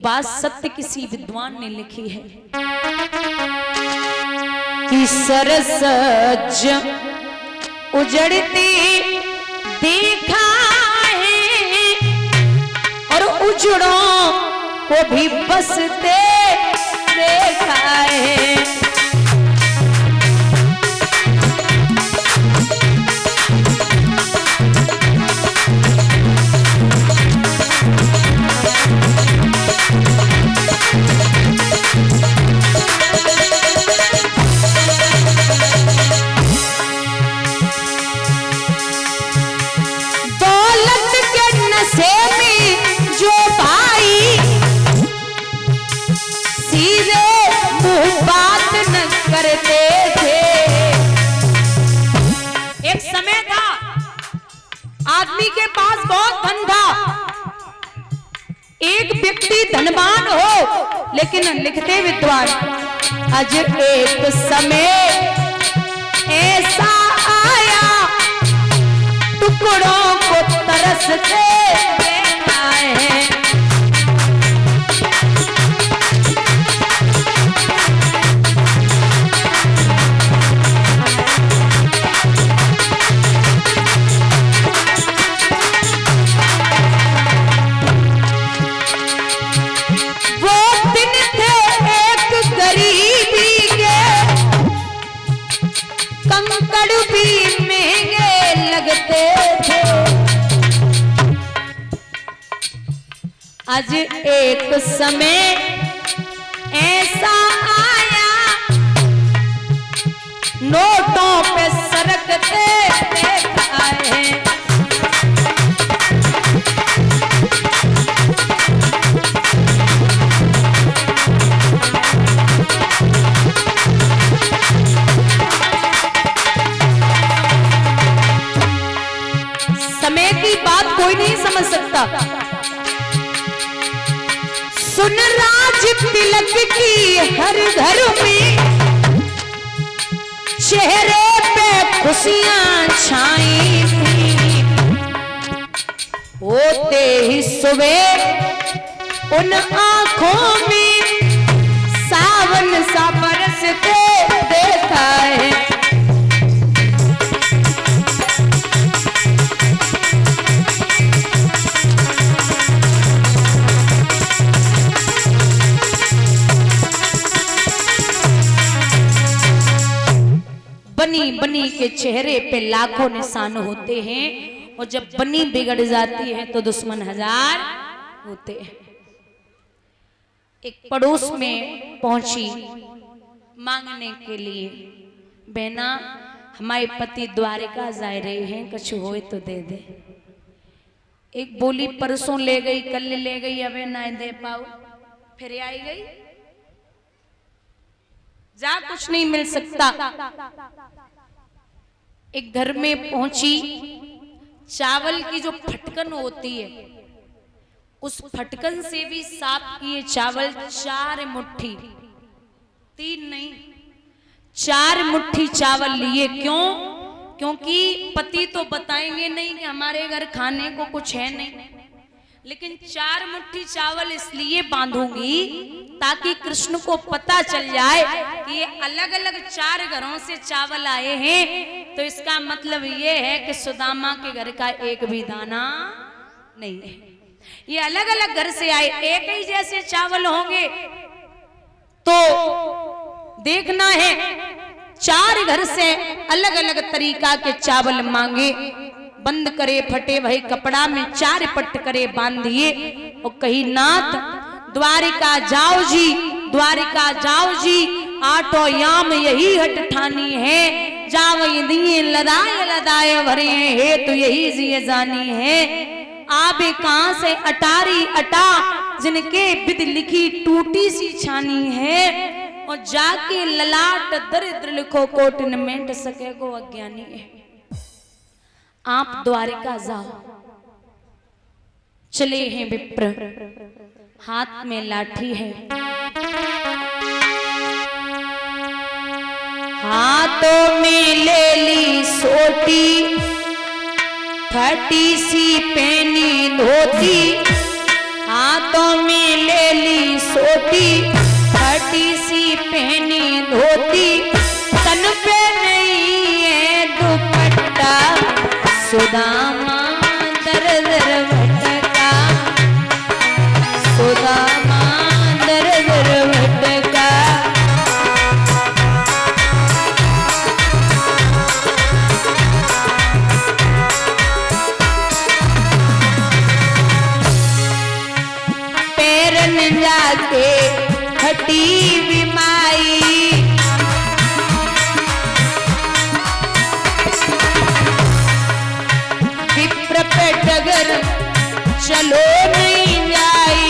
बात सत्य किसी विद्वान ने लिखी है कि सरसज उजड़ती देखा है और उजड़ों को भी बसते देखा है। एक समय था आदमी के पास बहुत धन था। एक व्यक्ति धनवान हो लेकिन लिखते विद्वान, आज एक समय ऐसा आया टुकड़ों को तरसते देखा है। आज एक समय ऐसा आया नोटों पे सरकते देखा है। समय की बात कोई नहीं समझ सकता। सुन राज तिलक की हर घर में चेहरे पे खुशियां छाई थी, होते ही सुबह उन आंखों में सावन सा बरसते देखा है। बनी बनी के चेहरे पे लाखों निशान होते हैं और जब बनी बिगड़ जाती है तो दुश्मन हजार होते हैं। एक पड़ोस में पहुंची मांगने के लिए, बहना हमारे पति द्वारिका जा रहे हैं, कुछ होए तो दे दे। एक बोली परसों ले गई, कल ले गई, अबे ना दे पाऊ, फिर आई गई, जा कुछ नहीं मिल सकता। एक घर में पहुंची, चावल की जो फटकन होती है उस फटकन से भी साफ किए चावल 4 मुट्ठी, 3 नहीं 4 मुट्ठी चावल लिए। क्यों? क्योंकि पति तो बताएंगे नहीं कि हमारे घर खाने को कुछ है नहीं, लेकिन 4 मुट्ठी चावल इसलिए बांधूंगी ताकि कृष्ण को पता चल जाए कि ये अलग अलग 4 घरों से चावल आए हैं, तो इसका मतलब ये है कि सुदामा के घर का एक भी दाना नहीं है। ये अलग अलग घर से आए, एक ही जैसे चावल होंगे तो देखना है 4 घर से अलग अलग तरीका के चावल मांगे। बंद करे फटे वही कपड़ा में 4 पट करे बांधिए और कही नाथ द्वारिका जाओ जी, द्वारिका जाओ जी, 8 याम यही हट ठानी है, जाओ दिए लदाए लदाए भरे है तो यही जिए जानी है। आबे कहां से अटारी अटा जिनके विद लिखी टूटी सी छानी है, और जाके ललाट दरिद्र लिखो कोट न मेट सके को अज्ञानी है। आप द्वारिका जाओ, चले हैं विप्र, हाथ में लाठी है, हाथों में ले ली सोटी, फटी सी पहनी धोती, हाथों में ले ली सोटी, फटी सी पहनी धोती, तन पे नहीं है दुपट्टा, सुदामा दर दर भटका, सुदामा दर दर भटका। पैरन जाके हटी बीमाई, विप्र पे डगर चलो नहीं जाई,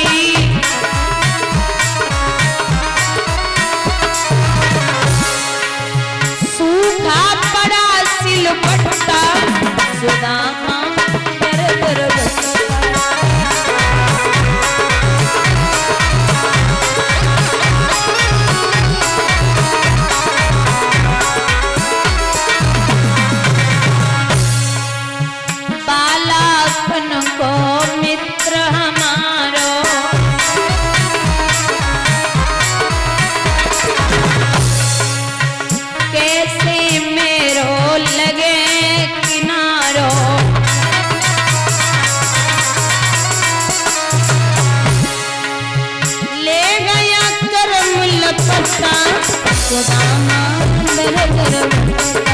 सूखा पड़ा सिलबट्टा, सुदामा दर दर भटका। को मित्र हमारो, कैसे मेरो लगे किनारो, ले गया करम लपटा, सुदामा दर दर भटका।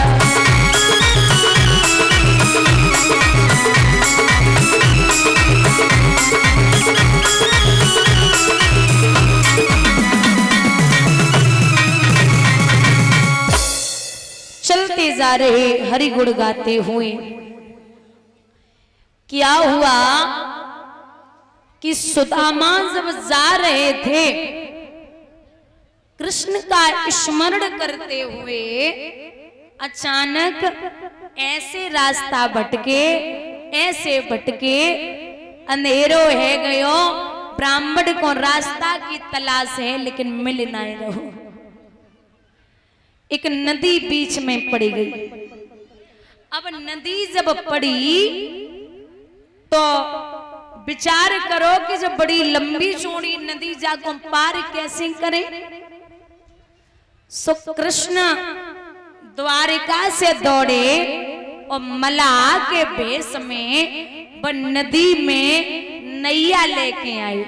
चलते जा रहे हरि गुण गाते हुए क्या हुआ कि सुदामा जब जा रहे थे कृष्ण का स्मरण करते हुए, अचानक ऐसे रास्ता भटके, ऐसे भटके, अंधेरो है गयो, ब्राह्मण को रास्ता की तलाश है लेकिन मिल ना रहो। एक नदी बीच में पड़ी गई। अब नदी जब पड़ी तो विचार करो कि जब बड़ी लंबी चौड़ी नदी जाको पार कैसे करें। सो कृष्ण द्वारिका से दौड़े और मलाह के भेष में वह नदी में नैया लेके आए।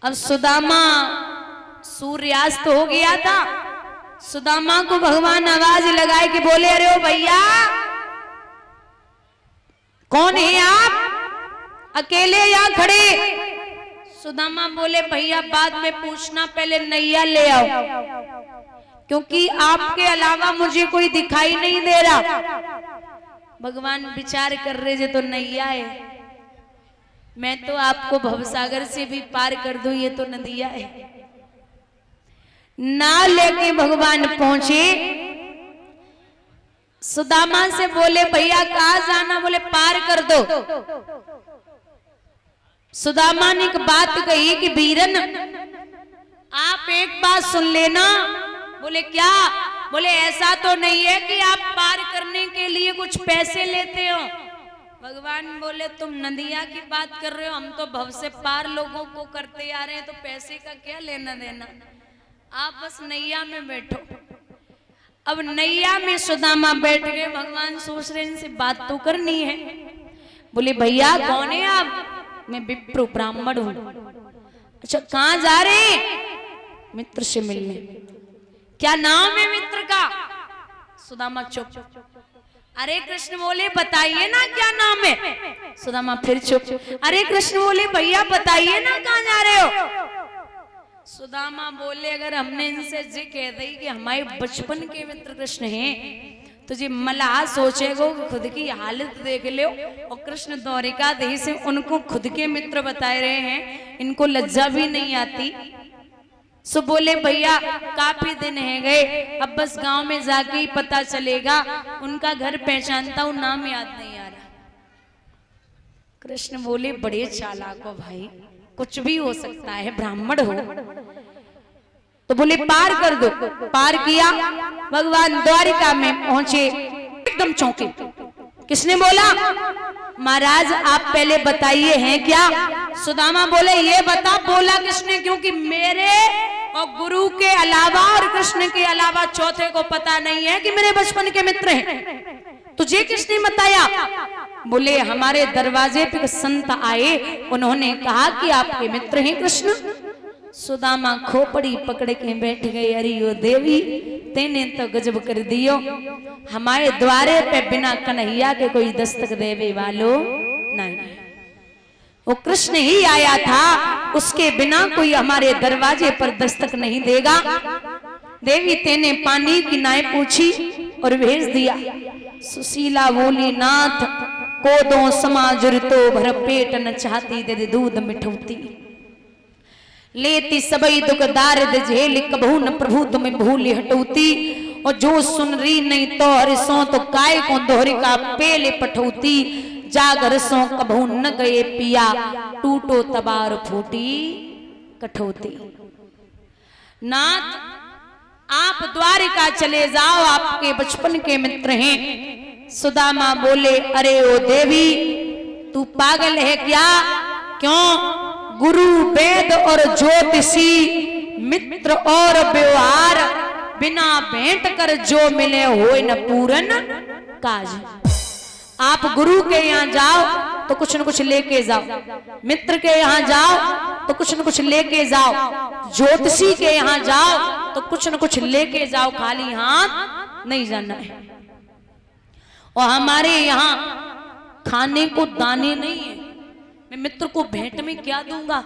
अब सुदामा, सूर्यास्त हो गया था, सुदामा को भगवान आवाज लगाए कि बोले, अरे ओ भैया कौन है आप, अकेले यहाँ खड़े। सुदामा बोले, भैया बाद में पूछना, पहले नैया ले आओ, क्योंकि आपके अलावा मुझे कोई दिखाई नहीं दे रहा। भगवान विचार कर रहे थे तो नैया है, मैं तो आपको भवसागर से भी पार कर दूं, ये तो नदिया है। नाव लेके भगवान पहुंचे, सुदामा से बोले, भैया कहाँ जाना, बोले पार कर दो। सुदामा ने एक बात कही कि वीरन आप एक बात सुन लेना। बोले क्या, बोले ऐसा तो नहीं है कि आप पार करने के लिए कुछ पैसे लेते हो। भगवान बोले, तुम नदिया की बात कर रहे हो, हम तो भव से पार लोगों को करते आ रहे हैं, तो पैसे का क्या लेना देना, आप बस नैया में बैठो। अब नैया में सुदामा बैठ गए। भगवान सोच रहे इनसे बात तो करनी है। बोले, भैया कौन है आप, मैं विप्र ब्राह्मण हूं। अच्छा कहाँ जा रहे, मित्र से मिलने। क्या नाम है मित्र का। सुदामा चुप। अरे कृष्ण बोले, बताइए ना क्या नाम है। सुदामा फिर चुप। अरे कृष्ण बोले, भैया बताइए ना कहाँ जा रहे हो। सुदामा बोले, अगर हमने इनसे जी कह दी कि हमारे बचपन के मित्र कृष्ण हैं, तो जी मलाह सोचेगो खुद की हालत देख लो। और कृष्ण द्वारिकाधीश से उनको खुद के मित्र बताए रहे हैं, इनको लज्जा भी नहीं आती। सो बोले, भैया काफी दिन है गए, अब बस गांव में जाके ही पता चलेगा। उनका घर पहचानता हूं, नाम याद नहीं आ रहा। कृष्ण बोले, बड़े चालाक हो भाई, कुछ भी हो सकता है, ब्राह्मण हो। तो बोले पार कर दो। पार किया, भगवान द्वारिका में पहुंचे, एकदम चौंके। किसने बोला, महाराज आप पहले बताइए हैं क्या? सुदामा बोले ये बता। बोला किसने? क्योंकि मेरे और गुरु के अलावा और कृष्ण के अलावा चौथे को पता नहीं है कि मेरे बचपन के मित्र हैं। तुझे किसने बताया? बोले हमारे दरवाजे पे संत आए, उन्होंने कहा कि आपके मित्र हैं कृष्ण। सुदामा खोपड़ी पकड़ के बैठ गए। अरे ओ देवी, तेने तो गजब कर दियो। हमारे द्वारे पे बिना कन्हैया के कोई दस्तक देवे वालो नहीं। वो कृष्ण ही आया था, उसके बिना कोई हमारे दरवाजे पर दस्तक नहीं देगा। देवी तेने पानी की नाय पूछी और भेज दिया। सुशीला बोली नाथ को दो समाजुर तो भर पेट न चाहती दे दूध मिठौती। लेती सबई दुख दारिद झेल कबहू न प्रभु तुम्हें भूली हटौती। और जो सुन रही नहीं तो हरिसों तो काय को दोहरी का पेले पठौती। जागर सो कबहू न गए पिया टूटो तबार फूटी कठौती। नाथ आप द्वारिका चले जाओ, आपके बचपन के मित्र हैं। सुदामा बोले अरे ओ देवी तू पागल है क्या? क्यों? गुरु वेद और ज्योतिषी मित्र और व्यवहार बिना भेंट कर जो मिले होए न पूरन काज। आप गुरु के यहाँ जाओ तो कुछ न कुछ लेके जाओ, मित्र के यहाँ जाओ तो कुछ न कुछ लेके जाओ, ज्योतिषी के यहाँ जाओ तो कुछ न कुछ लेके जाओ, खाली हाथ नहीं जाना है। और हमारे यहाँ खाने को दाने नहीं है। मैं मित्र को भेंट में क्या दूंगा?